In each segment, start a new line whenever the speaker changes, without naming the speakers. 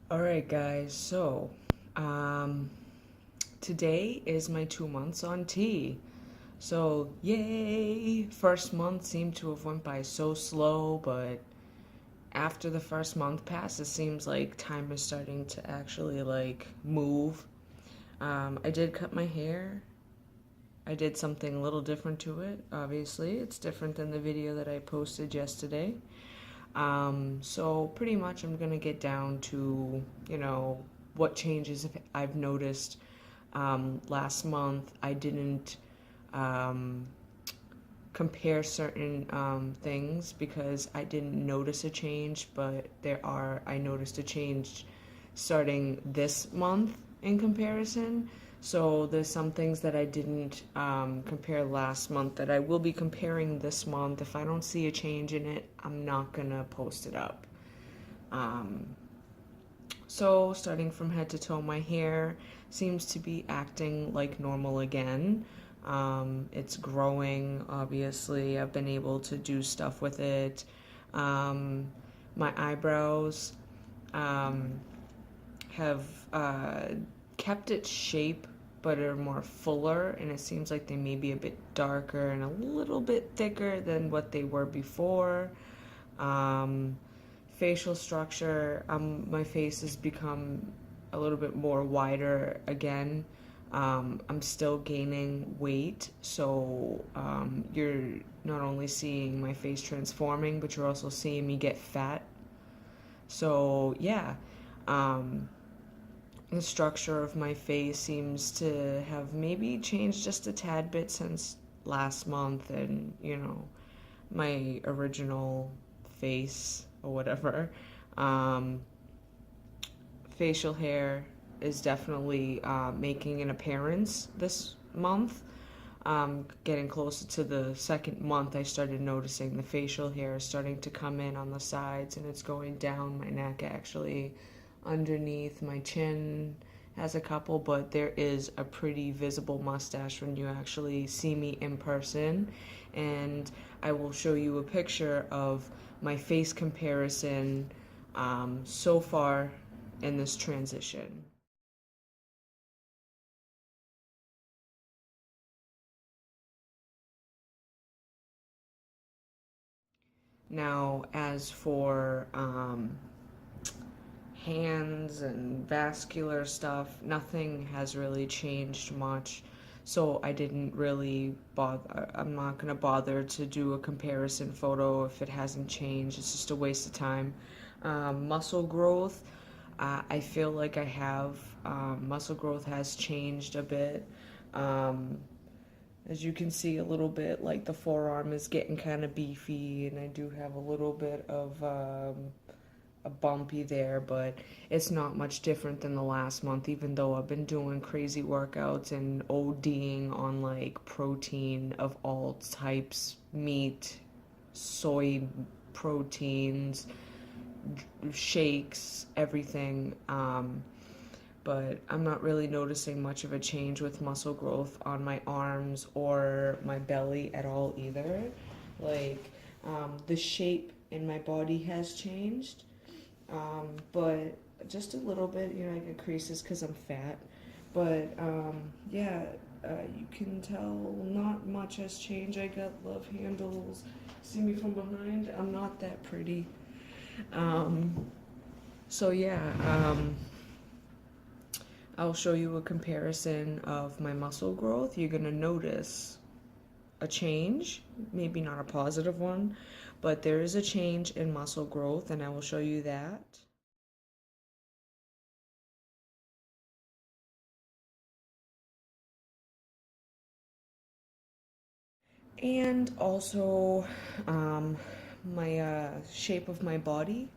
All right, guys. Um, today is my 2 months on T. So, yay! First month seemed to have went by so slow, but after the first month passed, it seems like time is starting to actually move. I did cut my hair. I did something a little different to it. Obviously, it's different than the video that I posted yesterday. So pretty much I'm gonna get down to, what changes I've noticed. Last month I didn't um, compare certain things because I didn't notice a change, but I noticed a change starting this month in comparison. So there's some things that I didn't compare last month that I will be comparing this month. If I don't see a change in it, I'm not gonna post it up. Um, so starting from head to toe, my hair seems to be acting like normal again. It's growing, obviously. I've been able to do stuff with it. Um, my eyebrows um, have kept its shape but are more fuller, and it seems like they may be a bit darker and a little bit thicker than what they were before. Um, Facial structure, my face has become a little bit more wider again. I'm still gaining weight, so you're not only seeing my face transforming, but you're also seeing me get fat. So, yeah, um, the structure of my face seems to have maybe changed just a tad bit since last month, and my original face or whatever. Um, Facial hair is definitely making an appearance this month. Getting closer to the second month, I started noticing the facial hair is starting to come in on the sides, and it's going down my neck actually, underneath my chin has a couple, but there is a pretty visible mustache when you actually see me in person. And I will show you a picture of my face comparison so far in this transition. Now, as for hands and vascular stuff, nothing has really changed much. So I didn't really bother. I'm not going to bother to do a comparison photo if it hasn't changed. It's just a waste of time. Muscle growth, I feel like I have. Muscle growth has changed a bit. Um, as you can see a little bit, like the forearm is getting kind of beefy, and I do have a little bit of a bumpy there, but it's not much different than the last month, even though I've been doing crazy workouts and ODing on like protein of all types, meat, soy proteins, shakes, everything. But I'm not really noticing much of a change with muscle growth on my arms or my belly at all either. Like, the shape in my body has changed, but just a little bit. I get creases because I'm fat. But yeah, you can tell not much has changed. I got love handles. See me from behind? I'm not that pretty. Um, so yeah, I'll show you a comparison of my muscle growth. You're gonna notice a change, maybe not a positive one, but there is a change in muscle growth, and I will show you that. And also, um, my shape of my body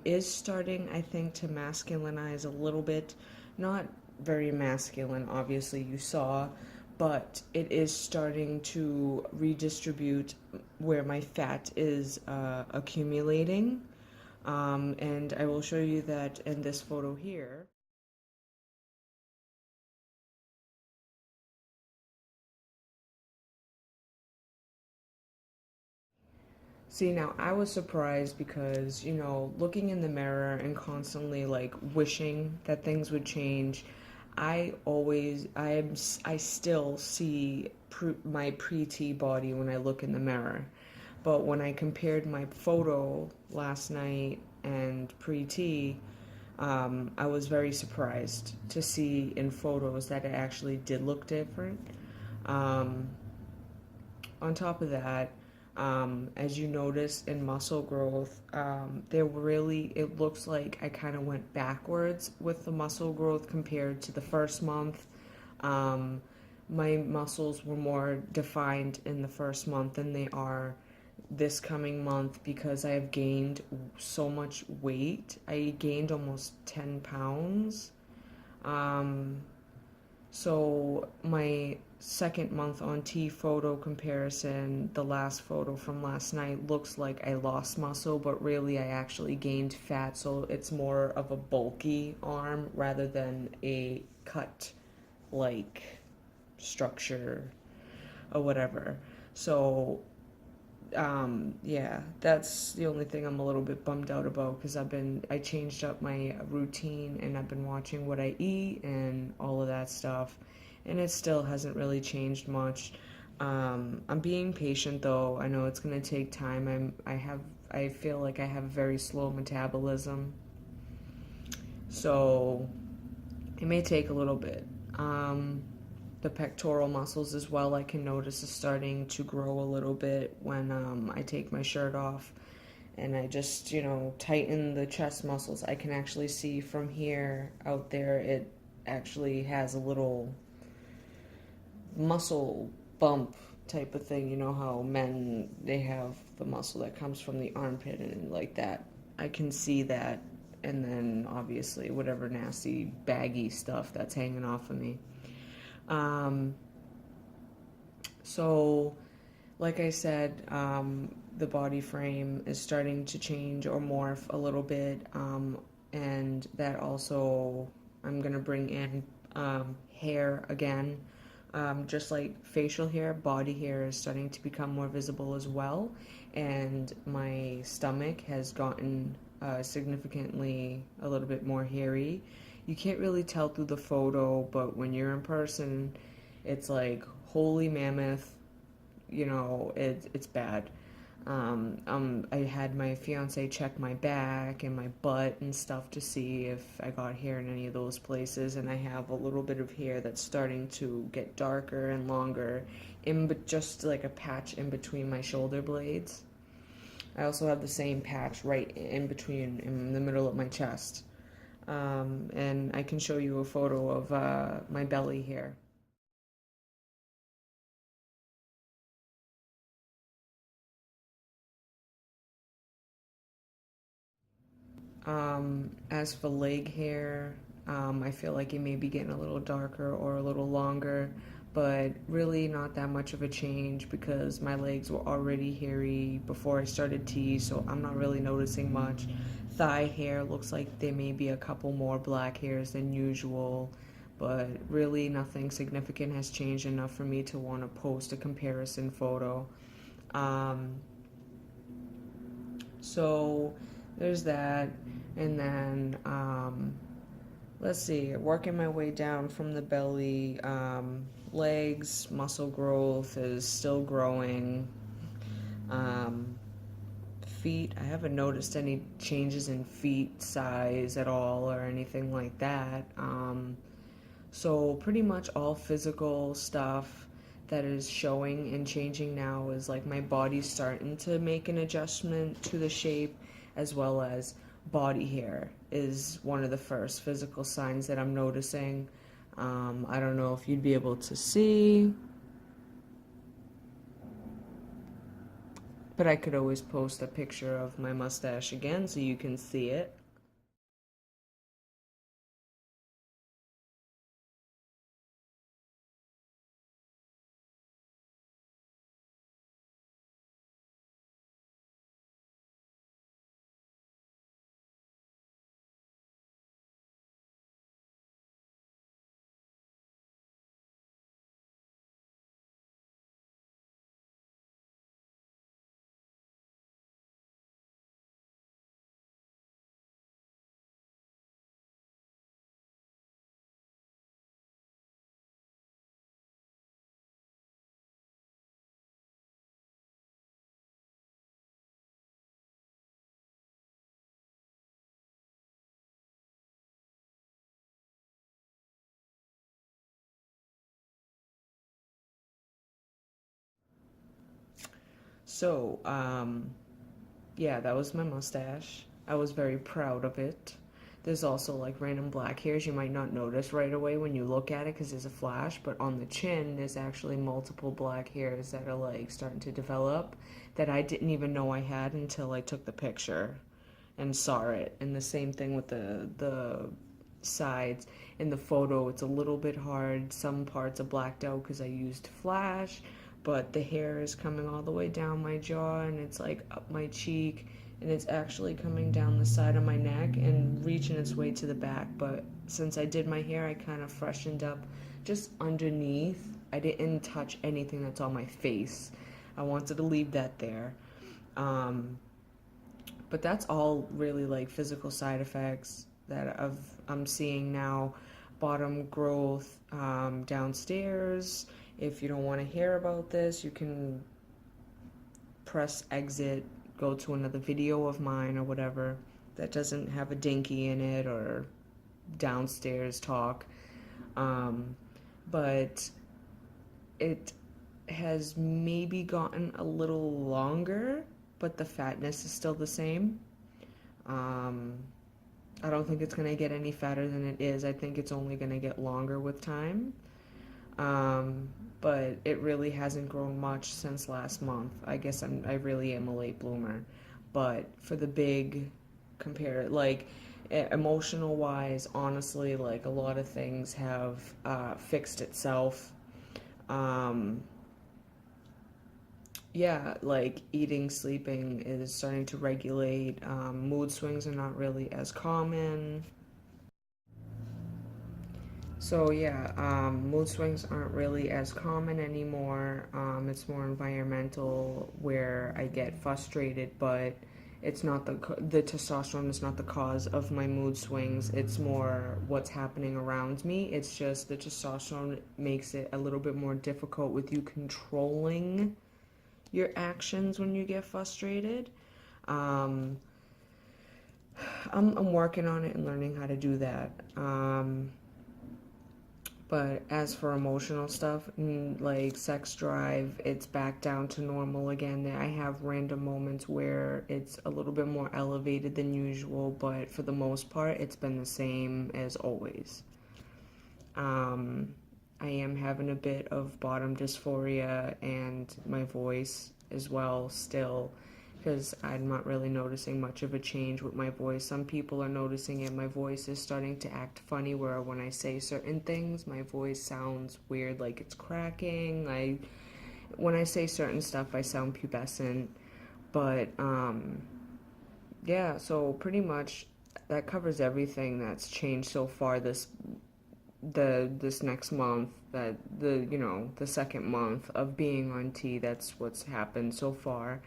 is starting, I think, to masculinize a little bit. Not very masculine, obviously, you saw, but it is starting to redistribute where my fat is accumulating. And I will show you that in this photo here. See, now I was surprised because, looking in the mirror and constantly like wishing that things would change, I still see my pre-T body when I look in the mirror. But when I compared my photo last night and pre-T, I was very surprised to see in photos that it actually did look different. Um, on top of that, as you notice in muscle growth, it looks like I kind of went backwards with the muscle growth compared to the first month. Um, my muscles were more defined in the first month than they are this coming month because I have gained so much weight. I gained almost 10 pounds. Um, so my second month on T photo comparison, the last photo from last night looks like I lost muscle, but really I actually gained fat. So it's more of a bulky arm rather than a cut like structure or whatever. So yeah, that's the only thing I'm a little bit bummed out about because I changed up my routine and I've been watching what I eat and all of that stuff, and it still hasn't really changed much. I'm being patient though. I know it's gonna take time. I feel like I have very slow metabolism, so it may take a little bit. The pectoral muscles as well, I can notice is starting to grow a little bit when I take my shirt off and I just, tighten the chest muscles. I can actually see from here out there, it actually has a little muscle bump type of thing. You know how men, they have the muscle that comes from the armpit and like that. I can see that. And then obviously whatever nasty baggy stuff that's hanging off of me. Um, So, like I said, the body frame is starting to change or morph a little bit, and that also I'm gonna bring in hair again. Just like facial hair, body hair is starting to become more visible as well, and my stomach has gotten significantly a little bit more hairy. You can't really tell through the photo, but when you're in person, it's like holy mammoth, it's bad. I had my fiance check my back and my butt and stuff to see if I got hair in any of those places, and I have a little bit of hair that's starting to get darker and longer, just like a patch in between my shoulder blades. I also have the same patch right in between, in the middle of my chest, and I can show you a photo of my belly here. As for leg hair, I feel like it may be getting a little darker or a little longer, but really not that much of a change because my legs were already hairy before I started T, so I'm not really noticing much. Thigh hair looks like there may be a couple more black hairs than usual, but really nothing significant has changed enough for me to want to post a comparison photo. Um, so there's that. And then, let's see, working my way down from the belly, legs, muscle growth is still growing. Um, Feet, I haven't noticed any changes in feet size at all or anything like that. So pretty much all physical stuff that is showing and changing now is like my body's starting to make an adjustment to the shape, as well as body hair is one of the first physical signs that I'm noticing. I don't know if you'd be able to see, but I could always post a picture of my mustache again so you can see it. So, yeah, that was my mustache. I was very proud of it. There's also like random black hairs you might not notice right away when you look at it because there's a flash, but on the chin there's actually multiple black hairs that are like starting to develop that I didn't even know I had until I took the picture and saw it. And the same thing with the sides. In the photo it's a little bit hard. Some parts are blacked out because I used flash, but the hair is coming all the way down my jaw and it's like up my cheek, and it's actually coming down the side of my neck and reaching its way to the back. But since I did my hair, I kind of freshened up just underneath. I didn't touch anything that's on my face. I wanted to leave that there. But that's all really like physical side effects that I'm seeing now. Bottom growth downstairs. If you don't want to hear about this, you can press exit, go to another video of mine or whatever that doesn't have a dinky in it or downstairs talk. But it has maybe gotten a little longer, but the fatness is still the same. I don't think it's going to get any fatter than it is. I think it's only going to get longer with time. But it really hasn't grown much since last month. I guess I really am a late bloomer. But for the big compare, like emotional wise, honestly, like a lot of things have fixed itself. Yeah, like eating, sleeping is starting to regulate. Mood swings are not really as common. So yeah, mood swings aren't really as common anymore. It's more environmental where I get frustrated, but it's not the testosterone is not the cause of my mood swings. It's more what's happening around me. It's just the testosterone makes it a little bit more difficult with you controlling your actions when you get frustrated. Um, I'm working on it and learning how to do that. But as for emotional stuff, like sex drive, it's back down to normal again. I have random moments where it's a little bit more elevated than usual, but for the most part, it's been the same as always. I am having a bit of bottom dysphoria and my voice as well still, because I'm not really noticing much of a change with my voice. Some people are noticing it. My voice is starting to act funny where when I say certain things, my voice sounds weird, like it's cracking. When I say certain stuff, I sound pubescent. But yeah, so pretty much that covers everything that's changed so far this next month, that the second month of being on T. That's what's happened so far.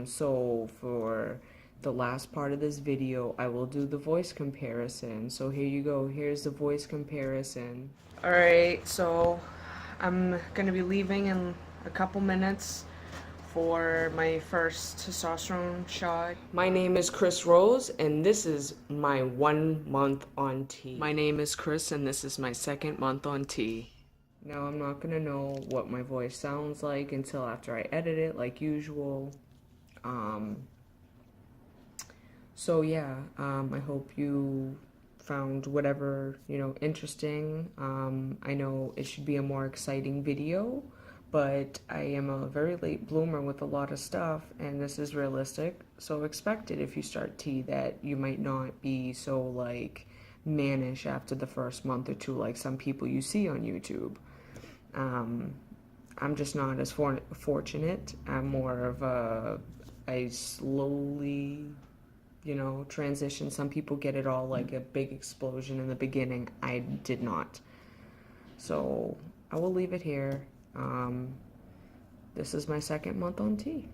So for the last part of this video, I will do the voice comparison. So here you go. Here's the voice comparison. Alright, so I'm gonna be leaving in a couple minutes for my first testosterone shot. My name is Chris Rose, and this is my 1 month on T. My name is Chris, and this is my second month on T. Now, I'm not gonna know what my voice sounds like until after I edit it, like usual. So yeah, I hope you found whatever, interesting. I know it should be a more exciting video, but I am a very late bloomer with a lot of stuff, and this is realistic. So expect it if you start T, that you might not be so like mannish after the first month or two like some people you see on YouTube. I'm just not as fortunate. I'm more of I slowly, transition. Some people get it all like a big explosion in the beginning. I did not. So I will leave it here. This is my second month on T.